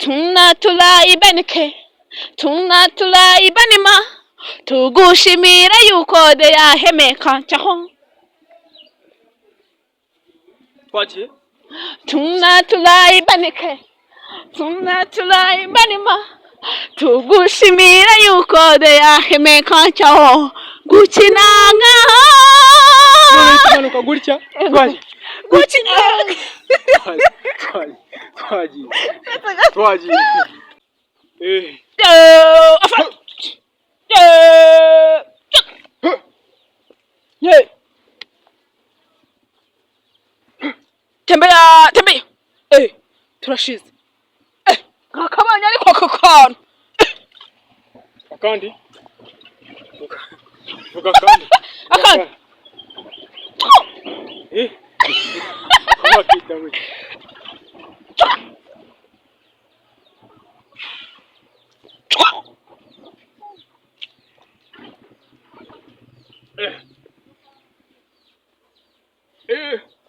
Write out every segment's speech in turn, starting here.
tunatulayibenike tunatulayibanima tugushimira yuko de yahemeka cyaho twagiye tunatulayibenike tunatulayibanima tugushimira yuko de yahemeka cyaho gukinanga tumanuka gutya twagiye gukinanga twagiye tembea turashize kakabanya ariko kakana akandi vuga kandi akandi akita we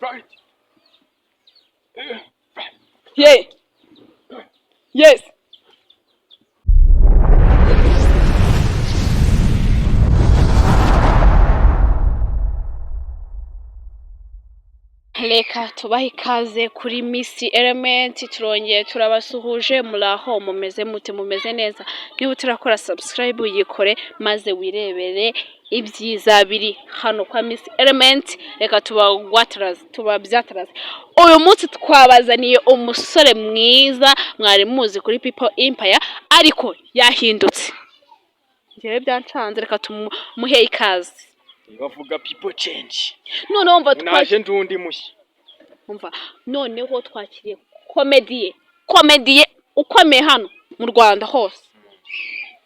right yeah yes Reka tubahe ikaze kuri Miss Element turongeye turabasuhuje muraho mumeze mute mumeze neza niba utarakora subscribe uyikore maze wirebere ibyiza biri hano kwa Miss Element reka tubabyataraze uyu munsi twabazaniye umusore mwiza mwari muzi kuri People Empire ariko yahindutse ngiye byancanze reka tumuhe ikaze bavuga people change noneho umva naje ndundi mushya umva noneho twakiriye komediye ukomeye hano mu Rwanda hose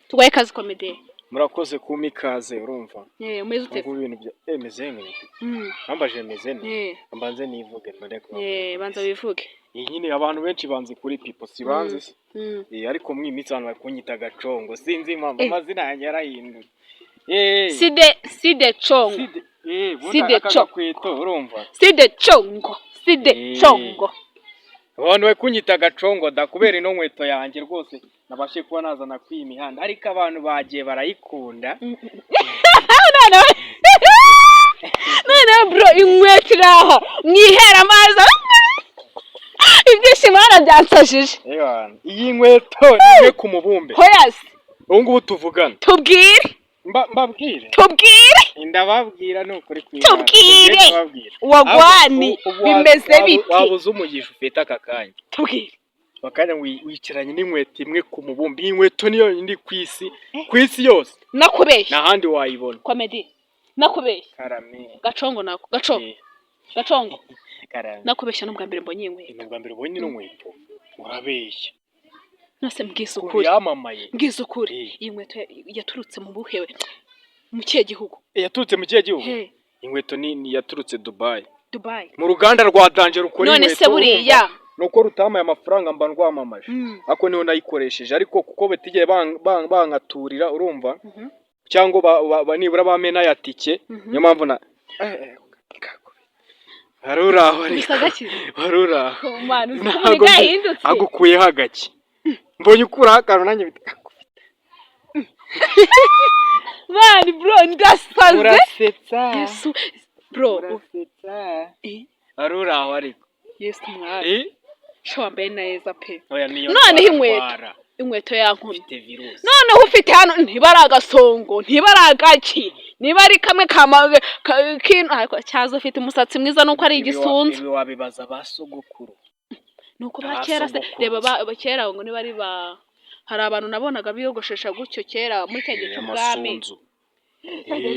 tugwaye ikaze komediye murakoze kumikaze urumva umeze ute ngo ibintu bya meze neza nambaje meze neza mbanze nivuge ndareko banza bivuge nyine abantu benshi banze kuri People sibanze ariko mwimitsi abantu bakunyita gacongo sinzi impamvu amazina yanjye yarahindutse Side chongo. Side chongo urumva. Side chongo. Abantu bakunyita gacongo da kubera ino nkweto yanjye rwose nabashe kuba nazana kwi imihanda ariko abantu bagiye barayikunda. None bro inkweto iraha mwihera amazi. Ibyishimo byansajije. Iyi nkweto ni ku mubumbe. Hoyas. Ubungubu tuvugana. Tubwire. Mbabwire ndababwira nukuri tubwire wagwani bimeze biti wabuze umugisha ufite akakanya tubwire bakanya wiceranye n'inkweto imwe ku mubumbi inkweto niyo ndi kwisi yose nakubeshya nahandi wayibona comedy nakubeshya karame gacongo nako gacongo karame nakubeshya no bwa mbere mbonye inkweto no bwa mbere mbonye inkweto urabeshya nose mbwiza ukuri yamamaye mbwiza ukuri iyi nkweto yaturutse mu buhewe mu kiye gihugu yaturutse mu kiye gihugu inkweto ni yaturutse Dubai mu ruganda rwa Danger rukora inkweto none se buriya nuko rutamaye amafaranga mba rwamamaje ako niho nayikoresheje ariko kuko betigiye bangaturira urumva cyangwa nibura bamena ya tike niyo mpamvu na haruraho haruraho ntago agukuyeho agaki mbonye ukura akantu nanjye bitakufite mani bro ndasaze urasetsa Yesu bro urasetsa aruraho ariko Yesu mwari shwambaye neza pe none inkweto yankumi noneho ufite hano ntibara agasongo ntibara agaki niba ari kamwe kintu ariko cyazo ufite umusatsi mwiza nuko ari igisunzu ibi wabibaza basogokuru nuko bakera se reba bakera ngo niba ari hari abantu nabonaga biyogoshesha gutyo kera muri cyagiye cy'ubwami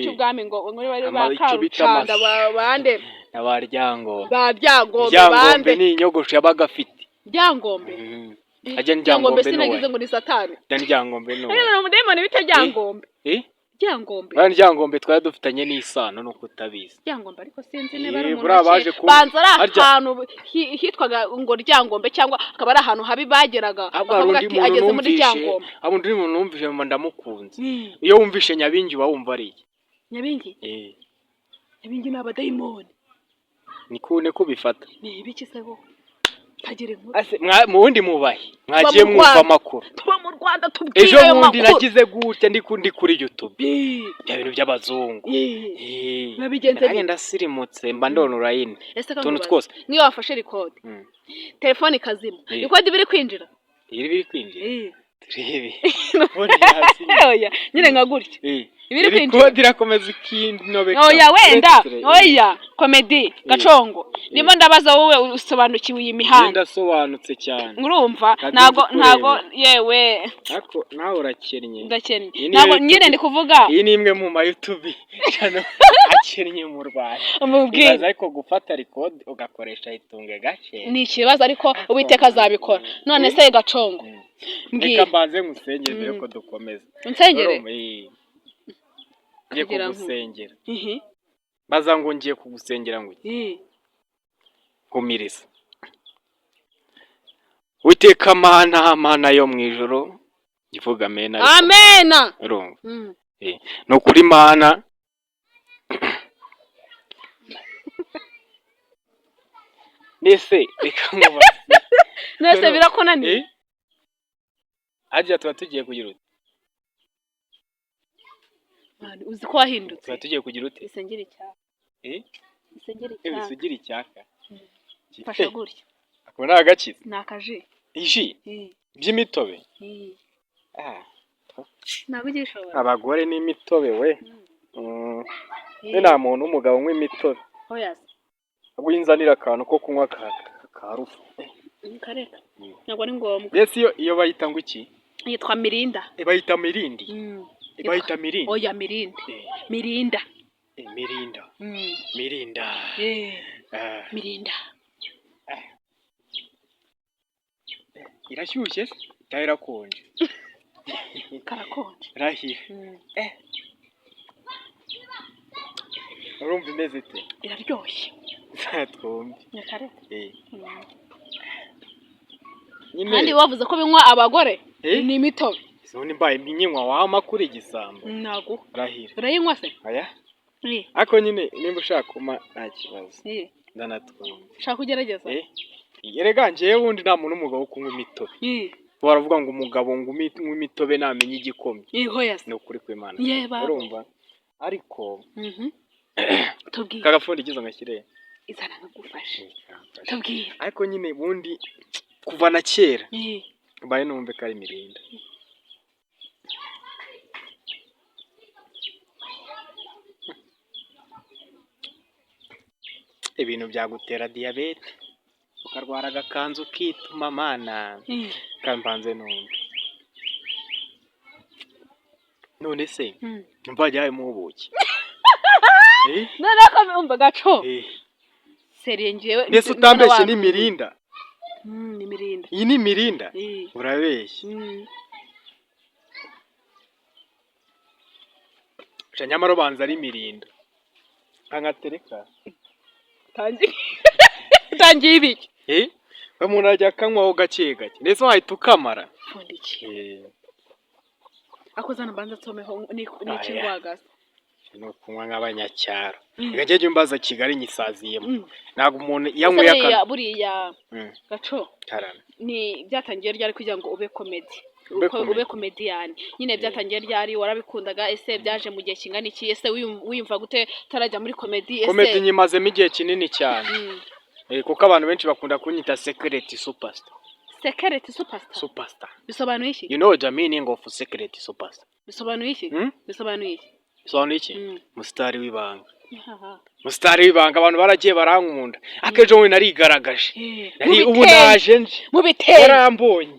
cy'ubwami ngo niba ari bakarucanda bande abaryango bande ni inyogosho yabagafite ryangombe ajya njyangombe sinagize ngo ni satani njyangombe no ni umudemoni bita ryangombe ryangombe ryangombe twari dufitanye n'isano no kutabizi ryangombe ariko sinzi niba ari umuntu banza ari ahantu hitwaga ngo ryangombe cyangwa akaba ari ahantu habi bageraga bakavuga ati ageze muri ryangombe abo ndi umuntu numvise ndamukunze iyo wumvishe nyabingi wumva ari iki nyabingi nyabingi n'abadayimoni nikune ko bifata ni ibiki se bo tagira inkuru ase mu wundi mubaye mwagiye mwumva amakuru tuba mu Rwanda tubwire ayo makuru ejo bundi nagize gutya ndi kuri YouTube bya bintu by'abazungu nabigenze ndasirimutse mba ndona urayine tuntu twose niyo wafashe record telefone kazima record biri kwinjira biri kwinjira turebe oya nyine nka gutya ibiri kwinjira record irakomeza ikindi nobe oya wenda oya comedy gacongo ndimo ndabaza wowe usobanukiwe iyi mihanda ndasobanutse cyane urumva ntago yewe ako nawe urakennye ndakennye ntago nyine ndi kuvuga iyi ni imwe mu ma YouTube channel akennye mu Rwanda umubwira ariko gufata record ugakoresha itunge gace ni ikibazo ariko Uwiteka azabikora none se gacongo mbwira mbanze ngusengere mbere ko dukomeza unsengere ngiye kugusengera baza ngo ngiye kugusengera ngo kumiriza Uwiteka mana yo mu ijoro ivuga amena urumva no kuri mana nese reka nkubaze nese birakonaniye ajya tuba tugiye kugira ute uzi ko wahindutse tuba tugiye kugira ute isengeri cyaka isengeri cyaka bisugira icyaka fasha gutya ako ni agakiza ni akaji iji by'imitobe ntabwo ugishobora abagore n'imitobe we nta muntu w'umugabo unywa imitobe ahubwo yinzanira akantu ko kunywa ka rufu kareka ntabwo ari ngombwa mbese iyo bayita ngo iki yitwa mirinda bayita mirindi bayita mirindi oya mirinda mirinda mirinda mirinda mirinda irashyushye cyangwa irakonje karakonje rahiye urumva imeze ite iraryoshye twumve kandi wavuze ko binywa abagore ni imitobe soni mbaye mbinywa wama kuri igisambo ntago rahira urayinywa se aya ako nyine nimba ushaka kuma nta kibazo ndanatwumva ushaka kugerageza erega njyewe wundi nta muntu w'umugabo kunywa imitobe baravuga ngo umugabo ngo imitobe namenye igikomye ni ukuri kw'Imana urumva ariko tubwire kagapfundikizo ngashyire izana nkagufashe tubwire ariko nyine bundi kuva na kera mbaye numve ko ari mirinda ibintu byagutera diyabete ukarwara agakanzu kituma mana kambanze numve none se mva jyaye mu buki none ko umva gaco seriye ngewe nese utambeshye ni mirinda ni mirinda iyi ni mirinda urabeshye nyamara ubanza ari mirinda nkangatereka tangiye ibiki umuntu ajya akanywaho gake gake ndetse wahita ukamara pfundikiye akozana mbanza tsomeho n'ikingwagaza no kunywa nk'abanyacyaro ngajye mbaza Kigali nyisaziyemo ntago umuntu yanyweye akana buriya gaco ni byatangiye ryari kugira ngo ube comedy ube comedian nyine byatangiye ryari warabikundaga ese byaje mu gihe kingana iki ese wiyumva gute tarajya muri comedy ese comedy nyimazemo igihe kinini cyane kuko abantu benshi bakunda kunyita secret superstar superstar bisobanuye iki you know the meaning of secret superstar bisobanuye iki bisobanuye iki musitari w'ibanga musitari w'ibanga abantu baragiye barankunda akejo we narigaragaje ubu naje nje mu bitero yarambonye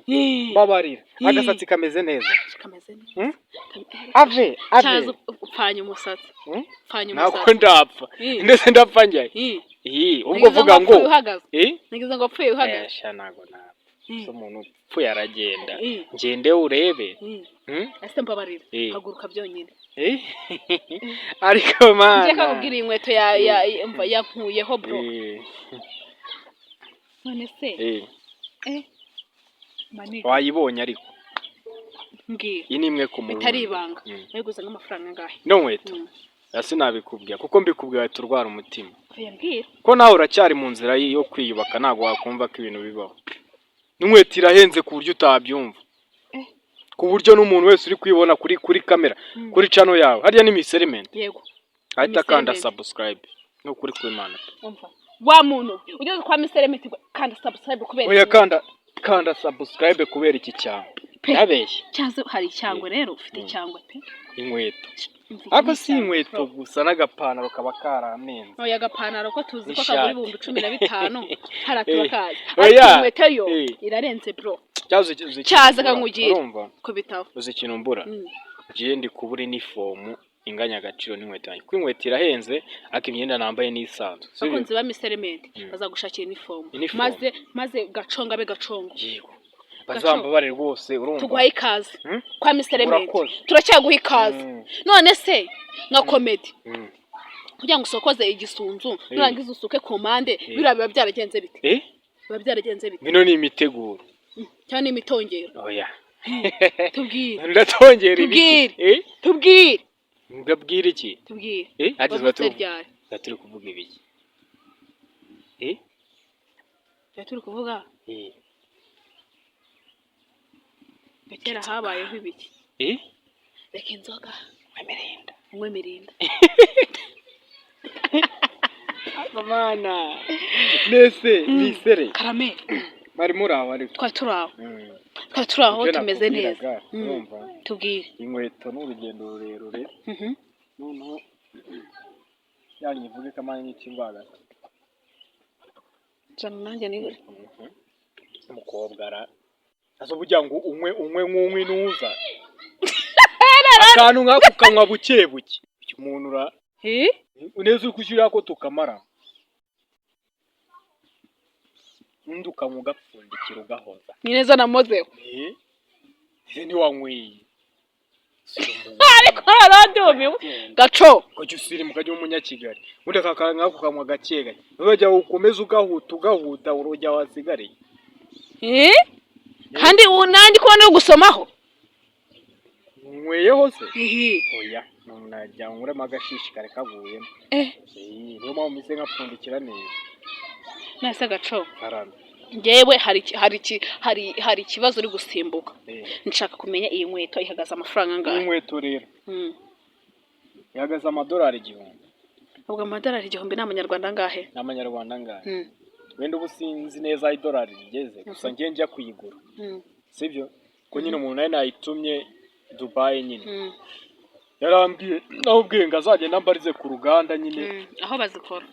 babarira agasatsi kameze neza ave upfanye umusatsi nako ndapfa ndetse ndapfa njye ubwo vuga ngo nigize ngo upfuye uhagaze nago napfa so umuntu upfuye aragenda ngende urebe ese mbabarira haguruka byonyine ariko mana ngiye kakubwira inkweto yankuyeho bro none se wayibonye ariko mbwira iyi ni imwe ku muntu bitari ibanga wayiguze nk'amafaranga angahe no nkweto sinabikubwira kuko mbikubwira turwara umutima yambwira ko nawe uracyari mu nzira yo kwiyubaka ntago wakumva ko ibintu bibaho inkweto irahenze ku buryo utabyumva, ku buryo n'umuntu wese uri kwibona kuri kamera kuri channel yawe hariya ni Miss Element. Yego ahita kanda subscribe no kuri kwimana. Wa muntu ugeze kwa Miss Element kanda subscribe kubera oya kanda subscribe kubera iki cyangwa yabeshye cyazo hari cyangwa rero ufite cyangwa pe inkweto ako si inkweto gusa n'agapanaro kaba karamenze. oya agapanaro ko tuzi ko kagura 15,000 haratuba kazi inkweto yo irarenze bro cyaza kangugira ko bitaho uzi ikintu mbura giye ndi kubura uniform inganya agaciro n'inkweto yanjye ko inkweto irahenze ariko imyenda nambaye n'isanzwe abakunzi ba Miss Element bazagushakira uniform maze gaconga be gacongo yego bazambabare rwose urumva tuguhaye ikaze kwa Miss Element turacyaguha ikaze none se nka comedy kugira ngo usokoze igisunzu nurangiza usuke ku mpande biba byaragenze bite biba byaragenze bite bino ni imiteguro cyane imitongero oya tubwire ndatongera ibiki tubwire ngabwire iki tubwire agizwe turi kuvuga ibiki turi kuvuga kera habayeho ibiki reka inzoga unywe mirinda Mana nese nisere karame bari muraho ari turaho tumeze neza tubwire inkweto n'urugendo rurerure noneho yanyivuge kamanye n'ikimbaga cyane nanjye ni umukobwa ara azo burya ngo unywe nuza akantu nkako kanwa buke umuntu ra uneze ukujira ko tukamara nduka mu gapfundikiro ugahoza ni neza namozeho ni wankwiye ariko aradumiwe gaco ko cyusiri mukajya umunyakigali undi akakanga nkako kamwa gakega urajya ukomeza ugahuta urujya wasigare kandi unandi kubona gusomaho nkweyeho se oya najya ngurema agashishikare kaguyemo niyo mpamvu mise nkapfundikira neza nase gaco karame ngewe hari ikibazo uri gusimbuka nshaka kumenya iyi nkweto ihagaze amafaranga angahe inkweto rero ihagaze amadolari 1000 ubwo amadolari 1000 ni amanyarwanda angahe ni amanyarwanda angahe wenda ubu sinzi neza idolari rigeze gusa ngiye njya kuyigura sibyo ko nyine umuntu nawe nayitumye Dubai nyine yarambwiye nabwiye ngo azagenda mbarize ku ruganda nyine aho bazikora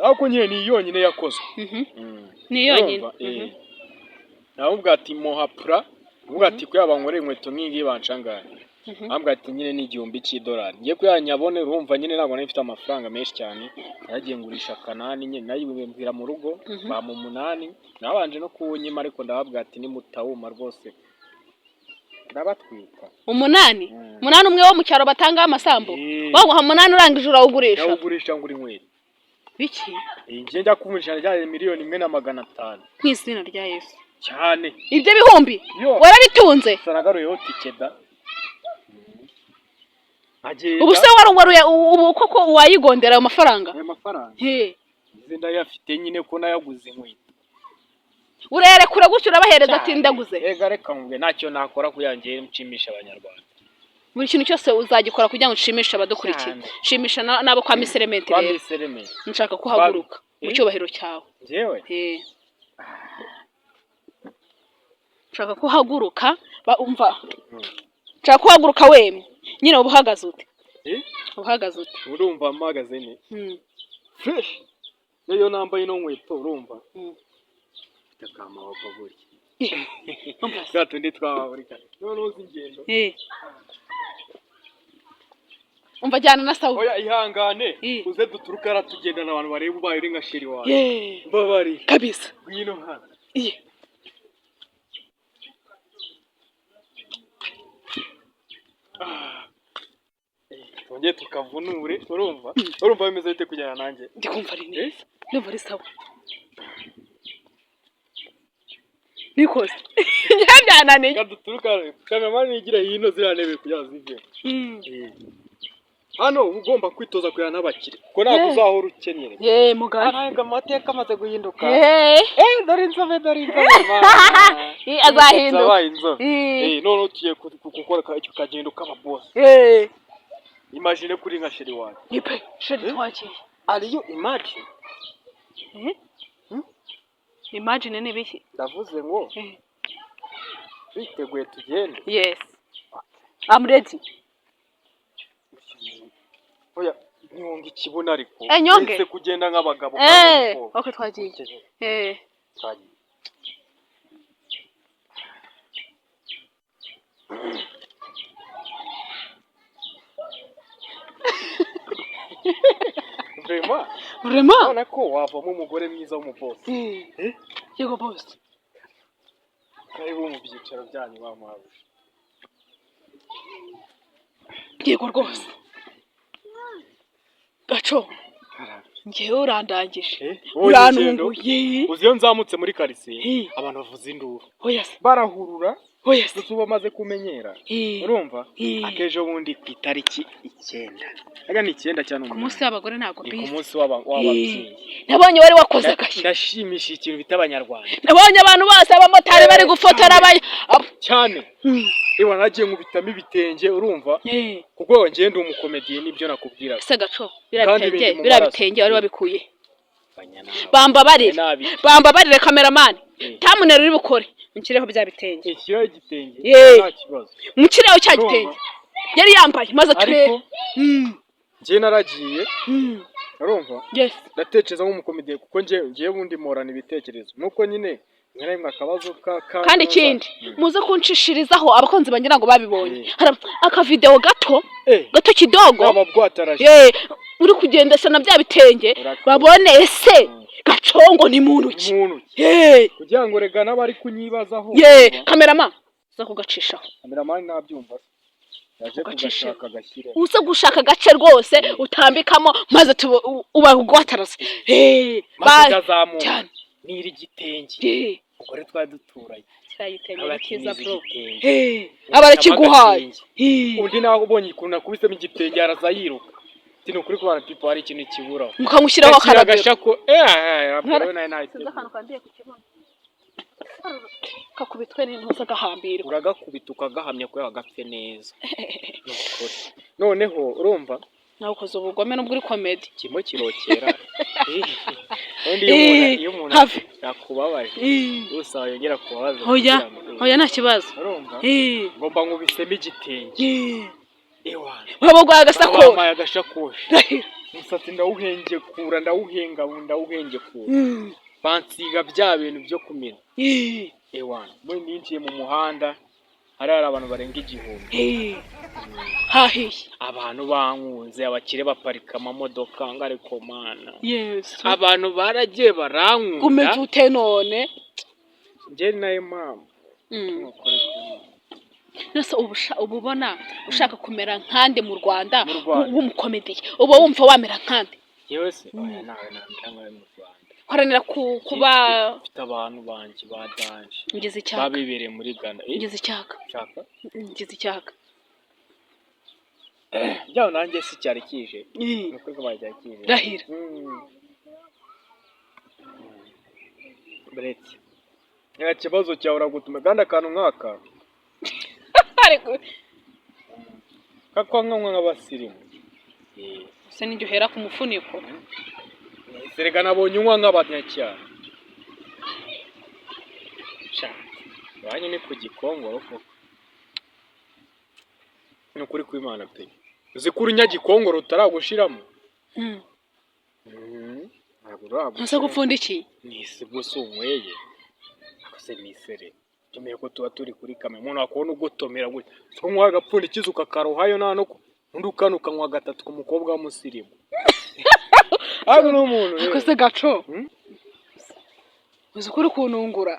ako nyine ni yonyine yakozwe ni yonyine nabubwa ati mohapra ubwo ati ko yabankoreye inkweto nk'ingi bancanganye ambwa ati nyine ni $1000 ngiye kuyanyabone urumva nyine ntabwo nifite amafaranga menshi cyane yagiye ngurisha kanani nyine nayibimbwira mu rugo ba mu 8 nabanje no kunyima ariko ndababwa ati ni mutawuma rwose ndabatwika 8 umwe wo mu cyaro batanga amasambu baguha 8 urangije urawugurisha nawugurisha nguri inkweto biki ngiye njya kugurisha rya $1,500,000 kw'izina rya Yesu cyane ibyo bihumbi warabitunze sanagaruyeho tikeda ubu se warungwaruye ubu koko wayigondera amafaranga izinda yafite nyine ko nayaguze inkweto urere kure gutyo urabahereza ati ndaguze reka mvuge ntacyo nakora kuyangiye nshimisha abanyarwanda buri kintu cyose uzagikora kugira ngo ushimishe abadukurikiye shimisha nabo kwa Miss Element rero nshaka kuhaguruka mu cyubahiro cyawe jewe nshaka kuhaguruka umva nshaka kuhaguruka wemye nyine ubuhagaze ute ubuhagaze ute urumva mpagaze ne fresh niyo nambaye no nkweto urumva takama wabaguri gato ndi twababurika none uzi ingendo umva jyana na sawa oya ihangane uze duturuka aratugendana abantu bareba ubaye uri nka sheri wawe mbabari kabisa ngino hano Tonge tukavunure urumva bimeze bite kujyana nanjye ndikumva ari neza ndumva ari sawa nikose njyanane gaduturuka kamera nigira hino ziranebe kujya zive hano ugomba kwitoza kujyana n'abakire kuko ntabwo uzahora ukenyere mugani ntabwo amateka amaze guhinduka dore inzobe azahinduka none ugiye gukora ukagenda ukaba boss imagine kuri nka sheri wawe nipe sheri twakiye ariyo imagine imagine ni biki ndavuze ngo biteguye tugende yes I'm ready oya nyonga ikibona ariko nyonge kugenda nk'abagabo okay twagiye twagiye Vraiment none ko wavamo umugore mwiza w'umubosi yego boss karibu mu byicaro byanyu bamuhawe yego rwose gaco ngewe urandangije uranunguye uzi iyo nzamutse muri quartier abantu bavuza induru barahurura gusa bamaze kumenyera urumva akejo bundi ku itariki 9 aga ni 9 cyane ku munsi w'abagore ntago ku munsi w'ababyeyi nabonye wari wakoze agashya ndashimishije ikintu bita abanyarwanda nabonye abantu bose abamotari bari gufotora cyane iwa nagiye nkubitamo ibitenge urumva kuko ngiye ndi umukomediye nibyo nakubwira se gaco birabitenge wari wabikuye bambabarire cameraman tamunera uri bukore mukireho bya bitenge ikiro igitenge nta kibazo mukireho cya gitenge yari yambaye maze turebe ngiye naragiye urumva yes ndatekereza nk'umukomediye kuko ngiye bundi morana ibitekerezo nuko nyine mwe akabazo kandi ikindi muze kunshishirizaho abakonzi bangira ngo babibonye aka video gato kidogo uri kugendesha na bya bitenge babone ese gacongo ni muntu ki kugira ngo rega nabari kunyibazaho cameraman uza kugacishaho cameraman nabyumva yaje kugashaka gashyire uza gushaka gace rwose utambikamo maze ubagwataraze cyane niri gitenge ugore twaduturanye kirayitenge kiza bro abarakiguhaye undi naho ubonye ikuntu nakubisemo igitenge arazayiruka tino kuri kubana pipo hari ikintu kibura mukamushyiraho akaragashako kakubitwe n'intuza gahambirwa uragakubita ukagahamya ko yagapfe neza noneho urumva nawe ukoze ubugome n'ubwo uri comedy kimo kirokera undi iyo umuntu yakubabaje gusa yongera kubabaza hoya nta kibazo urumva ngomba nkubisemo igitenge wabagwa agasakoshi umusatsi ndawuhengekura bansiga bya bintu byo kumena muri ninjiye mu muhanda hari abantu barenga 1000 hahiye abantu bankunze abakire baparika amamodoka ngareko mana abantu baragiye barankunda kumeze ute none nje naye mama nase ububona ushaka kumera nkande mu Rwanda w'umukomediye uba wumva wamera nkande yose nawe namwe mu Rwanda haranira kuba mfite abantu banje badanje ngeze icyaka babibereye muri Ghana ngeze icyaka Jya nanjye si cyari kije nuko bajya kije rahira Breti nta kibazo cyawe uragutuma kandi akantu nkaka ariko kakwanga nk'abasirimu se n'ijyo hera ku mufuniko serega nabonye unywa nk'abanyacyaro wanye ni ku gikongoro koko nukuri kw'Imana pe uzikuru nyagikongoro utaragushiramo nsa gupfundikiye nisi bose unyweye akose nisere tumeye ko tuba turi kuri kamera umuntu akubona ugotomera gutya so nkwa agapfundikiza ukakarohayo nta no undi ukanuka nkwa gatatu ku mukobwa w'umusirimu abo no muntu akose gaco uzikuru kunungura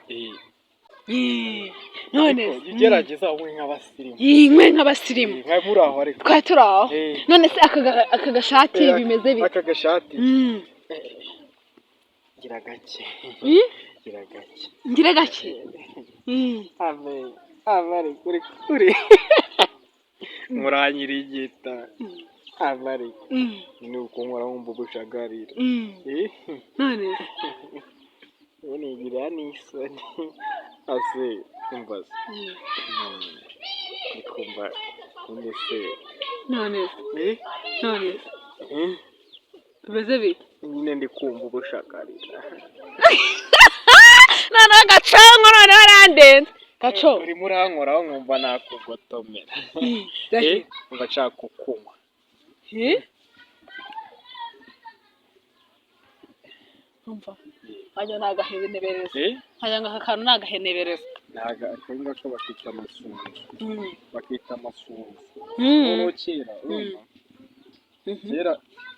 none ugerageza umwe nk'abasirimu inkwe nk'abasirimu nkabura aho ariko twaturaho none se aka gashati bimeze bite aka gashati gira gake ave kuri muranyirigita amari ni ukunkora wumva ubushagarira none none ugira n'isoni ase umbaza ndikumva none se none bimeze bite nyine ndikumva ubushagarira none gacongo none warandenze gaco urimo urankoraho nkumva nakugotomera ngashaka kukunywa umva hajya nagahenebereza hajya ngakakantu nagahenebereza naga akenga ko bakita amasunzu noneho kera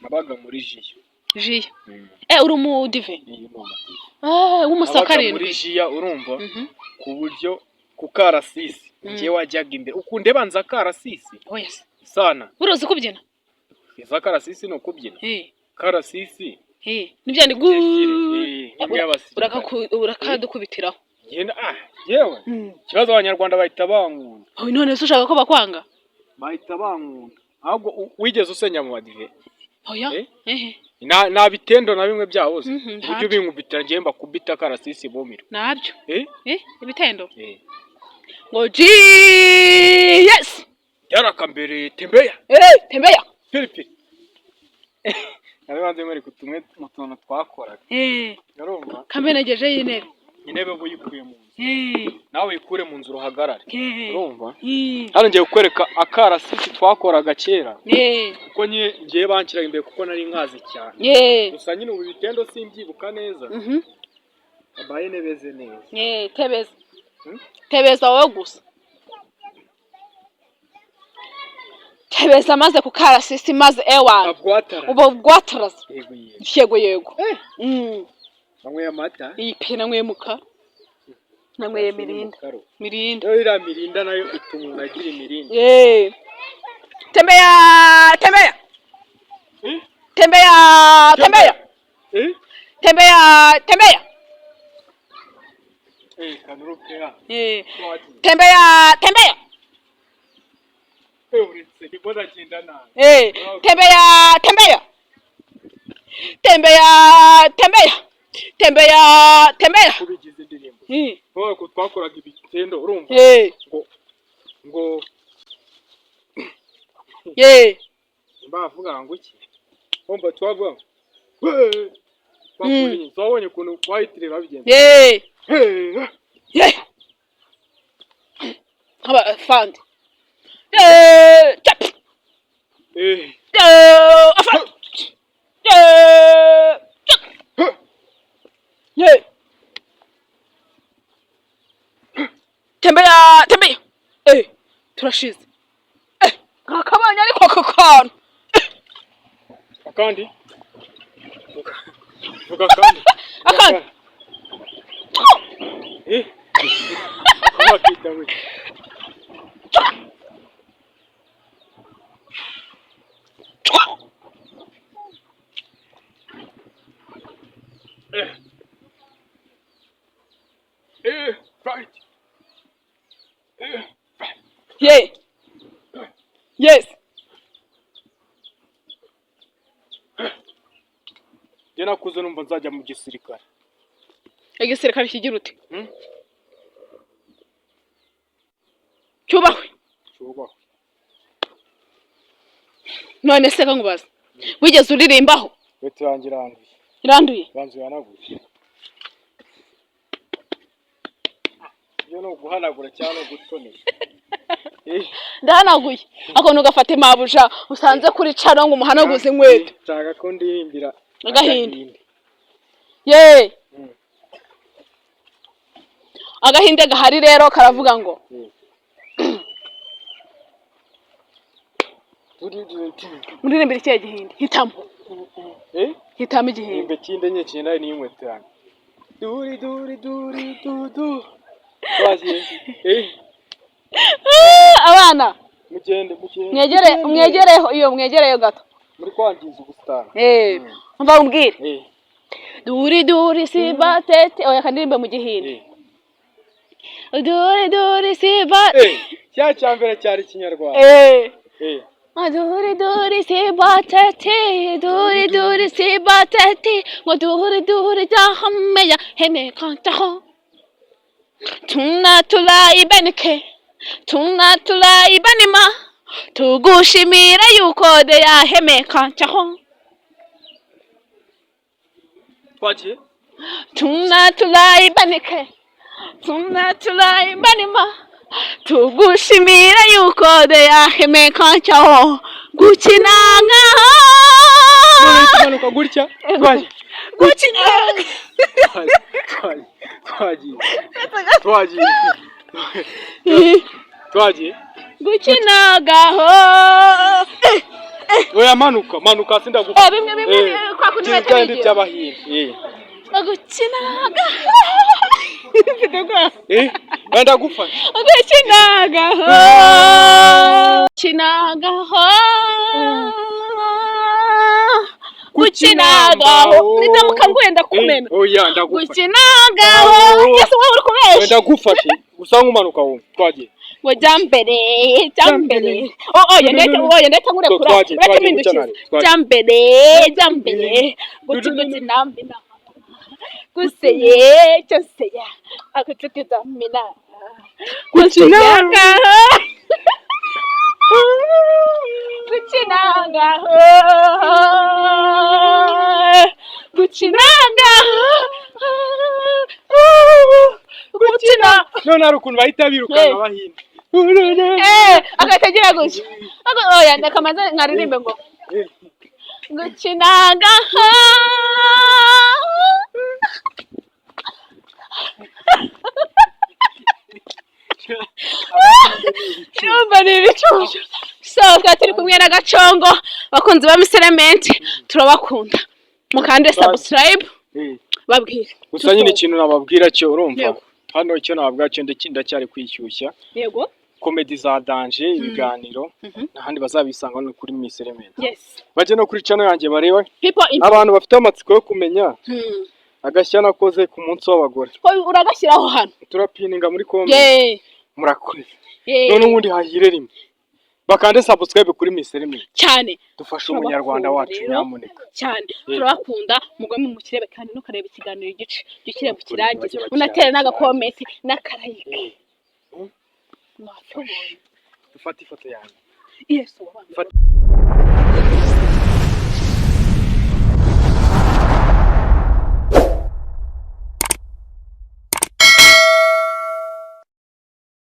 nabaga muri jiya uri umudive w'umusaka arindwi muri jiya urumva ku buryo ku karasisi njye wajyaga imbere ukundeba nza karasisi sana uruzi kubyina iza karasisi no kubyina karasisi nibyo ndi urakadukubitiraho yewe ikibazo abanyarwanda bahita bankunda none se ushaka ko bakwanga bahita bankunda ahubwo wigeze usenya mu badive oya nta bitendo na bimwe byahoze uburyo binkubitira ngiye mbakubita karasisi bomira nabyo ibitendo ngo yes yarakambere tembeya pilipili narabanze mwari kutumwe mu tuntu twakoraga yarumva kamenegeje y'intebe intebe buyikuye mu nzu nawe uyikure mu nzu uruhagarare urumva hano ngiye kukwereka akarasisi twakoraga kera kuko ngiye banshyiraga imbere kuko nari nkazi cyane gusa nyine ubu bitendo simbyibuka neza abaye nebeze neza tebeza wowe gusa tebeza maze ku karasisi maze ewana ubu bwataraza yego nanyweye amata iyi pe nanyweye mukara nanyweye mirinda rero iriya mirinda nayo ituma umuntu agira imirinda tembeya kanurupera tembeya uretse ibona agenda nabi tembeya kubigize indirimbo ko twakoraga ibitendo urumva ngo bavuga ngo iki umva twavuga bakuri twabonye ukuntu twahitirira babigenza haba fandi tembeya turashize nkakabonye ariko ako kantu akandi akakita we right yes njye nakuze numva nzajya mu gisirikare igisirikare kigira ute cyubahwe none se kangubaza wigeze uririmbaho wetu yangira iranduye yanaguye yo no guhanagura cyangwa gutonera ndahanaguye akontu gafata imabuja usanze kuri caro ngo umuhanaguze inkweto nshaka ko ndihimbira agahinde agahinde gahari rero karavuga ngo muririmbira ikihe gihinde hitamo igihinde kinde nye cyenda ni inkweto yanjye duri abana mugende mwegereho iyo mwegereyo gato muri kwangiza ubusitani umva umbwire duri sibatete oya kandirimbe mu gihinde duri sibatete cya cyambere cyari kinyarwanda Duri duri si batati, duri duri si batati, ngo duri duri dahameya heme kantaho. Tuna tulayibeneke, tuna tulayibanima, tugushimira yuko de yaheme kantaho. Twagiye Tuna tulayibeneke, tuna tulayibanima, tugushimira yuko de yaheme kantaho. Gukinanga tumanuka gutya twagiye gukinanga twagiye gukinagaho oya manuka sindagufa bimwe kwa kundi kandi by'abahinde gukinagaho ndagufasha gukinagaho gukinagaho gukinagaho nidamuka ngwenda kumena oya ndagufasha gukinagaho yesu wowe uri kubesha ndagufashe gusa nk'umanuka wowe twagiye ngo jambere ndetse nkure kura ureke mindukiza jambere guti nambina guseye cyoseye akutukiza mina gukinagaho gukinagaho gukina none hari ukuntu bahita birukanka bahinde agatagira gutya oya ndakamaze nkaririmbe ngo gukinagaho Numva ni ibicucu soka turi kumwe na Gacongo bakunzi ba Miserement turabakunda mukande subscribe babwire gusa nyine ikintu nababwira cyo urumva hano icyo nababwira cyo ndacyari kwishyushya yego comedy za danger ibiganiro n'ahandi bazabisanga no kuri Miserement yes baje no kuri channel yanjye bareba abantu bafite amatsiko yo kumenya agashya nakoze ku munsi w'abagore uragashyiraho hano turapininga muri comment murakuri none ubundi hahire rimwe bakande subscribe kuri Miserement cyane dufashe umunyarwanda wacu nyamuneka cyane turabakunda mugwe mu mukirebe kandi no kareba ikiganiro igice dukire mu kirangize unatera n'agakomenti n'akarayike dufate ifoto yanjye yesu